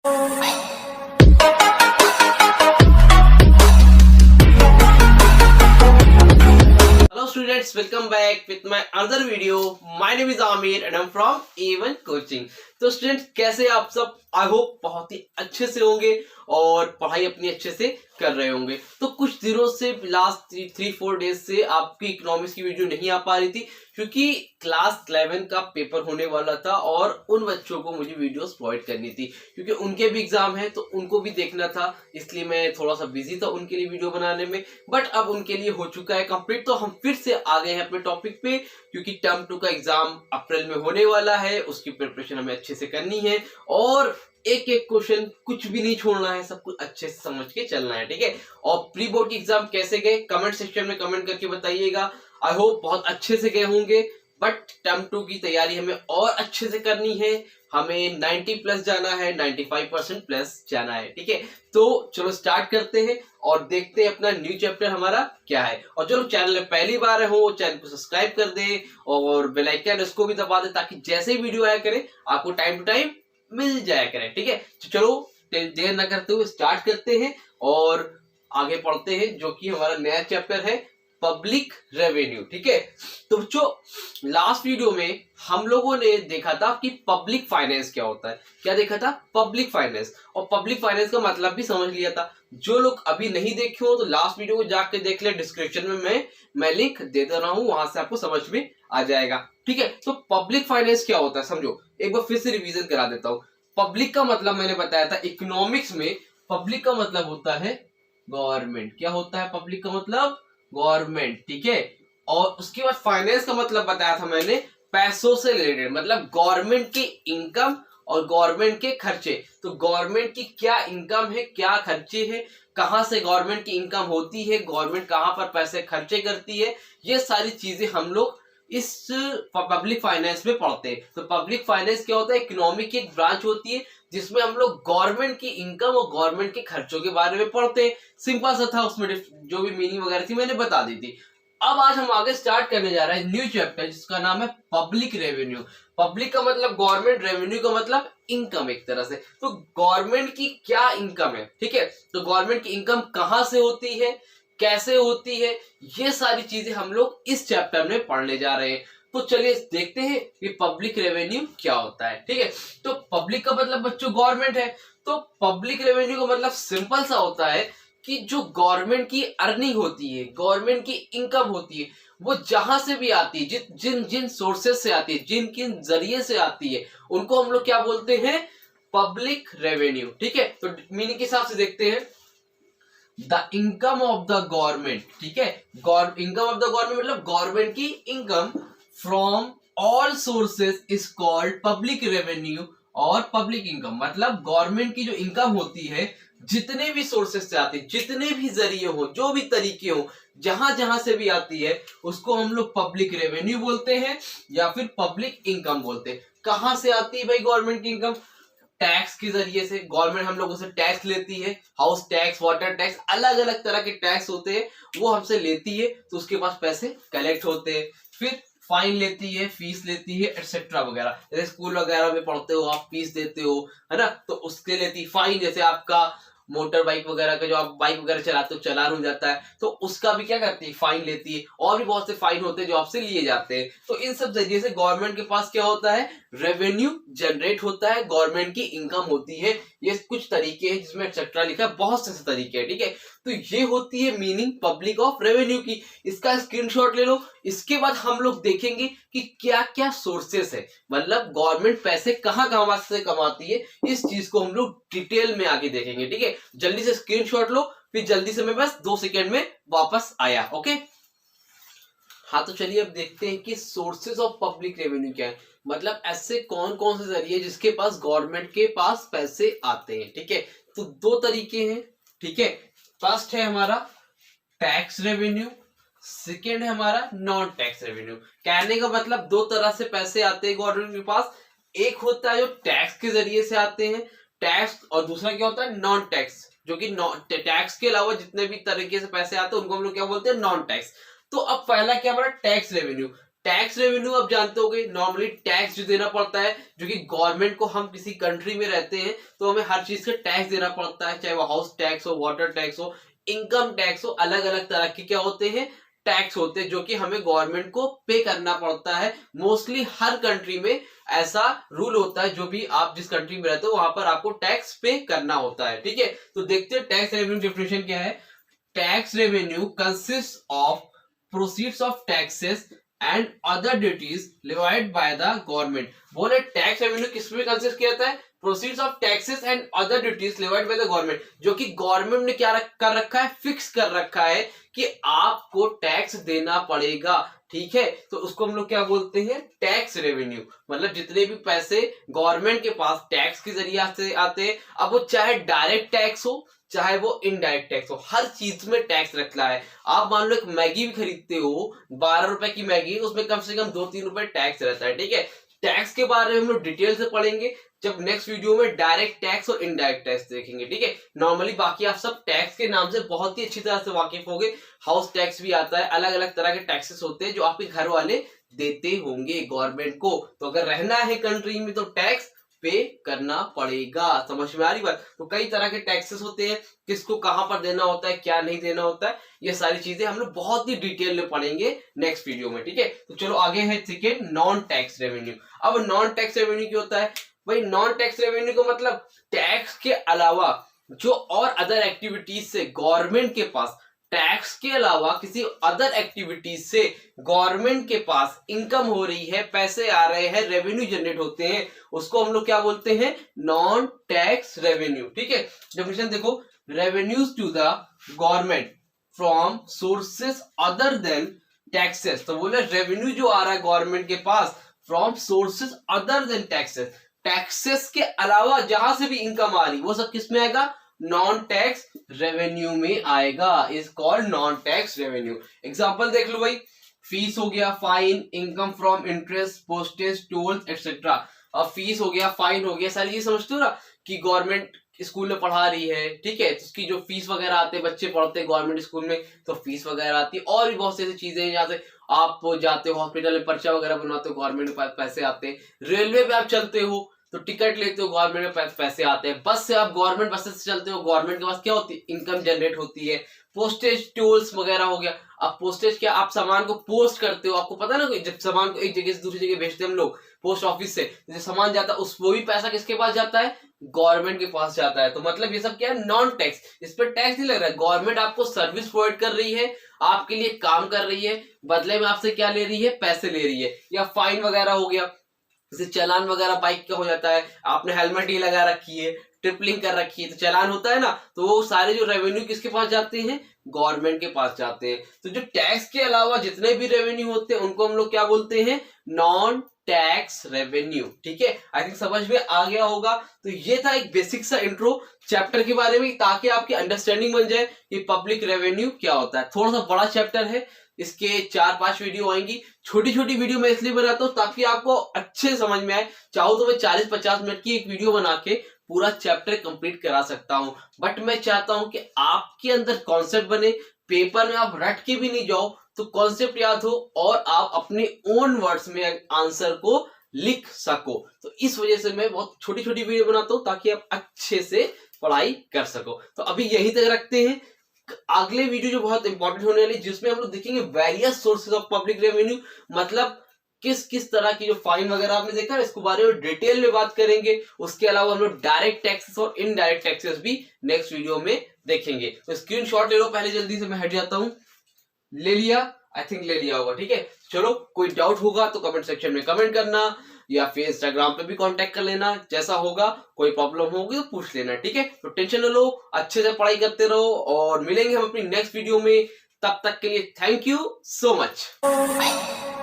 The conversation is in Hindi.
Hello students, welcome back with my another video. My name is Amir and I'm from A1 Coaching. तो स्टूडेंट्स कैसे आप सब? आई होप बहुत ही अच्छे से होंगे और पढ़ाई अपनी अच्छे से कर रहे होंगे। तो कुछ दिनों से लास्ट 3-4 डेज से आपकी इकोनॉमिक्स की वीडियो नहीं आ पा रही थी क्योंकि क्लास 11 का पेपर होने वाला था और उन बच्चों को मुझे वीडियोस प्रोवाइड करनी थी क्योंकि उनके भी एग्जाम है तो उनको भी देखना था, इसलिए मैं थोड़ा सा बिजी था उनके लिए वीडियो बनाने में। बट अब उनके लिए हो चुका है कंप्लीट, तो हम फिर से आ गए हैं अपने टॉपिक पे क्योंकि टर्म 2 का एग्जाम अप्रैल में होने वाला है, उसकी प्रिपरेशन हमें अच्छे से करनी है और एक एक क्वेश्चन कुछ भी नहीं छोड़ना है, सब कुछ अच्छे से समझ के चलना है, ठीक है। और प्री बोर्ड के एग्जाम कैसे गए कमेंट सेक्शन में कमेंट करके बताइएगा। आई होप बहुत अच्छे से गए होंगे, बट टर्म 2 की तैयारी हमें और अच्छे से करनी है, हमें 90 प्लस जाना है, 95% प्लस जाना है, ठीक है। तो चलो स्टार्ट करते हैं और देखते हैं अपना न्यू चैप्टर हमारा क्या है। और जो लोग चैनल में पहली बार हो चैनल को सब्सक्राइब कर दे और बेल आइकन उसको भी दबा दे ताकि जैसे ही वीडियो आया करे आपको टाइम टू टाइम मिल जाया करे, ठीक है। तो चलो देर न करते हुए स्टार्ट करते हैं और आगे पढ़ते हैं जो कि हमारा नया चैप्टर है पब्लिक रेवेन्यू, ठीक है। तो बच्चों लास्ट वीडियो में हम लोगों ने देखा था कि पब्लिक फाइनेंस क्या होता है। क्या देखा था? Public finance. और पब्लिक फाइनेंस का मतलब भी समझ लिया था। जो लोग अभी नहीं देखे हो तो लास्ट वीडियो को जाके देख ले, डिस्क्रिप्शन में मैं लिंक दे दे रहा हूं, वहां से आपको समझ में आ जाएगा, ठीक है। तो पब्लिक फाइनेंस क्या होता है समझो, एक बार फिर से रिवीजन करा देता हूँ। पब्लिक का मतलब मैंने बताया था इकोनॉमिक्स में, पब्लिक का मतलब होता है गवर्नमेंट। क्या होता है पब्लिक का मतलब? गवर्नमेंट, ठीक है। और उसके बाद फाइनेंस का मतलब बताया था मैंने पैसों से रिलेटेड, मतलब गवर्नमेंट की इनकम और गवर्नमेंट के खर्चे। तो गवर्नमेंट की क्या इनकम है, क्या खर्चे हैं, कहां से गवर्नमेंट की इनकम होती है, गवर्नमेंट कहां पर पैसे खर्चे करती है, ये सारी चीजें हम लोग इस पब्लिक फाइनेंस में पढ़ते हैं। तो पब्लिक फाइनेंस क्या होता है? इकोनॉमी की एक ब्रांच होती है जिसमें हम लोग गवर्नमेंट की इनकम और गवर्नमेंट के खर्चों के बारे में पढ़ते हैं। सिंपल सा था, उसमें जो भी मीनिंग वगैरह थी मैंने बता दी थी। अब आज हम आगे स्टार्ट करने जा रहे हैं न्यू चैप्टर जिसका नाम है पब्लिक रेवेन्यू। पब्लिक का मतलब गवर्नमेंट, रेवेन्यू का मतलब इनकम एक तरह से। तो गवर्नमेंट की क्या इनकम है, ठीक है। तो गवर्नमेंट की इनकम कहां से होती है, कैसे होती है, ये सारी चीजें हम लोग इस चैप्टर में पढ़ने जा रहे हैं। तो चलिए देखते हैं कि पब्लिक रेवेन्यू क्या होता है, ठीक है। तो पब्लिक का मतलब बच्चों गवर्नमेंट है। तो पब्लिक रेवेन्यू का मतलब सिंपल सा होता है कि जो गवर्नमेंट की अर्निंग होती है, गवर्नमेंट की इनकम होती है, वो जहां से भी आती है, जिन जिन सोर्सेज से आती है, जिन किन जरिए से आती है, उनको हम लोग क्या बोलते हैं? पब्लिक रेवेन्यू, ठीक है। तो मीनिंग के हिसाब से देखते हैं, the income of the government, ठीक है। इनकम ऑफ द गवर्नमेंट मतलब गवर्नमेंट की income from all sources is called public revenue. और पब्लिक इनकम मतलब गवर्नमेंट की जो इनकम होती है जितने भी सोर्सेज से आती है, जितने भी जरिए हो, जो भी तरीके हो, जहां जहां से भी आती है उसको हम लोग पब्लिक रेवेन्यू बोलते हैं या फिर पब्लिक इनकम बोलते हैं। कहां से आती है भाई गवर्नमेंट की इनकम? टैक्स के जरिए से। गवर्नमेंट हम लोगों से टैक्स लेती है, हाउस टैक्स, वाटर टैक्स, अलग अलग तरह के टैक्स होते हैं, वो हमसे लेती है तो उसके पास पैसे कलेक्ट होते हैं। फिर फाइन लेती है, फीस लेती है, एक्सेट्रा वगैरह। जैसे स्कूल वगैरह में पढ़ते हो आप, फीस देते हो, है ना, तो उसके लेती फाइन। जैसे आपका मोटर बाइक वगैरह का जो आप बाइक वगैरह चलाते हो, चालान हो जाता है, तो उसका भी क्या करती है? फाइन लेती है। और भी बहुत से फाइन होते हैं जो आपसे लिए जाते हैं। तो इन सब जरिए से गवर्नमेंट के पास क्या होता है? रेवेन्यू जनरेट होता है, गवर्नमेंट की इनकम होती है। ये कुछ तरीके हैं जिसमें एक्सेट्रा लिखा है, बहुत से तरीके हैं, ठीक है। तो ये होती है मीनिंग पब्लिक ऑफ रेवेन्यू की। इसका स्क्रीनशॉट ले लो। इसके बाद हम लोग देखेंगे कि क्या क्या सोर्सेस है, मतलब गवर्नमेंट पैसे कहां कहां से कमाती है, इस चीज को हम लोग डिटेल में आगे देखेंगे, ठीक है। जल्दी से स्क्रीनशॉट लो, फिर जल्दी से मैं बस 2 सेकंड में वापस आया, ओके। हाँ तो चलिए अब देखते हैं कि सोर्सेज ऑफ पब्लिक रेवेन्यू क्या है, मतलब ऐसे कौन कौन से जरिए जिसके पास गवर्नमेंट के पास पैसे आते हैं, ठीक है। तो 2 तरीके हैं, ठीक है। फर्स्ट है हमारा टैक्स रेवेन्यू, सेकेंड है हमारा नॉन टैक्स रेवेन्यू। कहने का मतलब 2 तरह से पैसे आते हैं गवर्नमेंट के पास। एक होता है जो टैक्स के जरिए से आते हैं, टैक्स, और दूसरा क्या होता है? नॉन टैक्स, जो कि टैक्स के अलावा जितने भी तरीके से पैसे आते हैं उनको हम लोग क्या बोलते हैं? Non tax. तो अब पहला क्या हमारा टैक्स रेवेन्यू। टैक्स रेवेन्यू आप जानते होगे, नॉर्मली टैक्स जो देना पड़ता है, जो कि गवर्नमेंट को, हम किसी कंट्री में रहते हैं तो हमें हर चीज का टैक्स देना पड़ता है, चाहे वो हाउस टैक्स हो, वाटर टैक्स हो, इनकम टैक्स हो, अलग अलग तरह के क्या होते हैं, टैक्स होते हैं, जो कि हमें गवर्नमेंट को पे करना पड़ता है। मोस्टली हर कंट्री में ऐसा रूल होता है, जो भी आप जिस कंट्री में रहते हो वहां पर आपको टैक्स पे करना होता है, ठीक है। तो देखते हैं टैक्स रेवेन्यू डेफिनेशन क्या है। Tax revenue consist of proceeds of taxes and other duties levied by the government. बोले टैक्स रेवेन्यू किसमें कंसिस्ट किया जाता है, proceeds of taxes and other duties levied by the government, जो कि गवर्नमेंट ने क्या कर रखा है, फिक्स कर रखा है कि आपको टैक्स देना पड़ेगा, ठीक है। तो उसको हम लोग क्या बोलते हैं, टैक्स रेवेन्यू। मतलब जितने भी पैसे गवर्नमेंट के पास टैक्स के जरिए से आते हैं, अब वो चाहे डायरेक्ट टैक्स हो चाहे वो इनडायरेक्ट टैक्स हो, हर चीज में टैक्स रखना है। आप मान लो एक मैगी भी खरीदते हो, 12 रुपए की मैगी, उसमें कम से कम 2-3 रुपए टैक्स रहता है, ठीक है। टैक्स के बारे में हम लोग डिटेल से पढ़ेंगे जब नेक्स्ट वीडियो में डायरेक्ट टैक्स और इनडायरेक्ट टैक्स देखेंगे, ठीक है। नॉर्मली बाकी आप सब टैक्स के नाम से बहुत ही अच्छी तरह से वाकिफ होंगे। हाउस टैक्स भी आता है, अलग अलग तरह के टैक्सेस होते हैं जो आपके घर वाले देते होंगे गवर्नमेंट को। तो अगर रहना है कंट्री में तो टैक्स पे करना पड़ेगा। समझ में आ रही बात। तो कई तरह के टैक्सेस होते हैं, किसको कहां पर देना होता है, क्या नहीं देना होता है, ये सारी चीजें हम लोग बहुत ही डिटेल में पढ़ेंगे नेक्स्ट वीडियो में, ठीक है। तो चलो आगे है सेकेंड, नॉन टैक्स रेवेन्यू। अब नॉन टैक्स रेवेन्यू क्या होता है भाई, नॉन टैक्स रेवेन्यू का मतलब टैक्स के अलावा जो और अदर एक्टिविटीज से गवर्नमेंट के पास, टैक्स के अलावा किसी अदर एक्टिविटीज से गवर्नमेंट के पास इनकम हो रही है, पैसे आ रहे हैं, रेवेन्यू जनरेट होते हैं, उसको हम लोग क्या बोलते हैं, नॉन टैक्स रेवेन्यू, ठीक है। डेफिनेशन देखो, revenues to the government from sources other than taxes. तो बोले रेवेन्यू जो आ रहा है गवर्नमेंट के पास from sources other than taxes, taxes के अलावा जहां से भी इनकम आ रही वो सब किस में आएगा, नॉन टैक्स रेवेन्यू में आएगा, is called non tax revenue. Example देख लो भाई, फीस हो गया, fine, income from interest, postage, tolls etcetera. अब फीस हो गया, फाइन हो गया, सारी चीज समझते हो ना कि गवर्नमेंट स्कूल में पढ़ा रही है, ठीक है, तो उसकी जो फीस वगैरह आते हैं, बच्चे पढ़ते हैं गवर्नमेंट स्कूल में तो फीस वगैरह आती है, और भी बहुत सी ऐसी चीजें हैं जहाँ से आप जाते हो हॉस्पिटल में पर्चा वगैरह बनवाते हो, गवर्नमेंट में पैसे आते हैं, रेलवे पे आप चलते हो तो टिकट लेते हो, गवर्नमेंट में पैसे आते हैं, बस से आप गवर्नमेंट बस से चलते हो, गवर्नमेंट के पास क्या होती है, इनकम जनरेट होती है। पोस्टेज टोल्स वगैरह हो गया। अब पोस्टेज क्या, आप सामान को पोस्ट करते हो, आपको पता है ना, जब सामान को एक जगह से दूसरी जगह भेजते हैं हम लोग पोस्ट ऑफिस से, जैसे सामान जाता है उस वो भी पैसा किसके पास जाता है, गवर्नमेंट के पास जाता है। तो मतलब ये सब क्या है, नॉन टैक्स, इस पर टैक्स नहीं लग रहा है, गवर्नमेंट आपको सर्विस प्रोवाइड कर रही है, आपके लिए काम कर रही है, बदले में आपसे क्या ले रही है, पैसे ले रही है। या फाइन वगैरह हो गया, जैसे चालान वगैरह बाइक का हो जाता है, आपने हेलमेट ही लगा रखी है, ट्रिपलिंग कर रखी है तो चालान होता है ना, तो वो सारे जो रेवेन्यू किसके पास जाते हैं, गवर्नमेंट के पास जाते हैं। तो जो टैक्स के अलावा जितने भी रेवेन्यू होते हैं उनको हम लोग क्या बोलते हैं, नॉन टैक्स रेवेन्यू, ठीक है। आई थिंक समझ में आ गया होगा। तो ये था एक बेसिक सा इंट्रो चैप्टर के बारे में, ताकि आपकी अंडरस्टैंडिंग बन जाए कि पब्लिक रेवेन्यू क्या होता है। थोड़ा सा बड़ा चैप्टर है, इसके 4-5 वीडियो आएंगी। छोटी छोटी वीडियो मैं इसलिए बनाता हूं ताकि आपको अच्छे समझ में आए। चाहो तो मैं 40-50 मिनट की एक वीडियो बना के पूरा चैप्टर कंप्लीट करा सकता हूं, बट मैं चाहता हूं कि आपके अंदर कॉन्सेप्ट बने, पेपर में आप रट के भी नहीं जाओ, तो कॉन्सेप्ट याद हो और आप अपने ओन वर्ड्स में आंसर को लिख सको। तो इस वजह से मैं बहुत छोटी छोटी वीडियो बनाता हूं ताकि आप अच्छे से पढ़ाई कर सको। तो अभी यहीं तक रखते हैं। अगले वीडियो जो बहुत इंपॉर्टेंट होने वाली, जिसमें हम लोग देखेंगे various sources of public revenue, मतलब किस किस तरह की जो फाइन वगैरह आपने देखा है, इसके बारे में डिटेल में बात करेंगे। उसके अलावा हम लोग डायरेक्ट टैक्सेस और इनडायरेक्ट टैक्सेस भी नेक्स्ट वीडियो में देखेंगे। तो स्क्रीनशॉट ले लो पहले, जल्दी से मैं हट जाता हूं। ले लिया, आई थिंक ले लिया होगा, ठीक है। चलो, कोई डाउट होगा तो कमेंट सेक्शन में कमेंट करना, या फिर इंस्टाग्राम पे भी कांटेक्ट कर लेना, जैसा होगा। कोई प्रॉब्लम होगी तो पूछ लेना, ठीक है। तो टेंशन न लो, अच्छे से पढ़ाई करते रहो और मिलेंगे हम अपनी नेक्स्ट वीडियो में। तब तक के लिए थैंक यू सो मच।